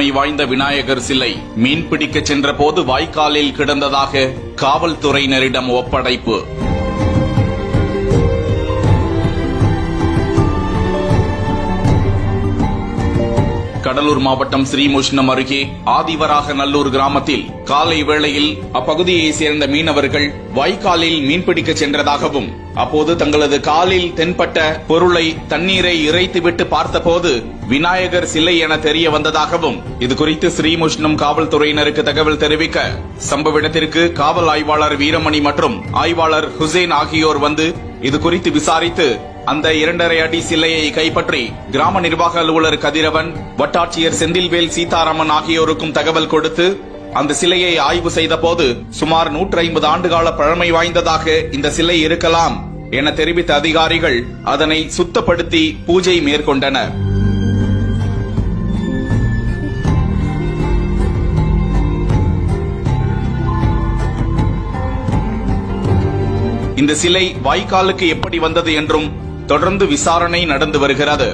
பழமை வாய்ந்த விநாயகர் சிலை மீன்பிடிக்க சென்ற போது வாய்க்காலில் கிடந்ததாக காவல்துறையினரிடம் ஒப்படைப்பு. கடலூர் மாவட்டம் ஸ்ரீமுஷ்ணம் அருகே ஆதிவராகநல்லூர் கிராமத்தில் காலை வேளையில் அப்பகுதியைச் சேர்ந்த மீனவர்கள் வாய்க்காலில் மீன்பிடிக்க சென்றதாகவும் அப்போது தங்களது காலில் தென்பட்ட பொருளை தண்ணீரை இறைத்துவிட்டு பார்த்தபோது விநாயகர் சிலை என தெரிய வந்ததாகவும் இதுகுறித்து ஸ்ரீமுஷ்ணம் காவல்துறையினருக்கு தகவல் தெரிவிக்க சம்பவ இடத்திற்கு காவல் ஆய்வாளர் வீரமணி மற்றும் ஆய்வாளர் ஹுசேன் ஆகியோர் வந்து இதுகுறித்து விசாரித்து அந்த 2.5 அடி சிலையை கைப்பற்றி கிராம நிர்வாக அலுவலர் கதிரவன், வட்டாட்சியர் செந்தில்வேல் சீதாராமன் ஆகியோருக்கும் தகவல் கொடுத்து அந்த சிலையை ஆய்வு செய்த போது சுமார் 150 ஆண்டுகால பழமை வாய்ந்ததாக இந்த சிலை இருக்கலாம் என தெரிவித்த அதிகாரிகள் அதனை சுத்தப்படுத்தி பூஜை மேற்கொண்டனர். இந்த சிலை வாய்க்காலுக்கு எப்படி வந்தது என்றும் தொடர்ந்து விசாரணை நடந்து வருகிறது.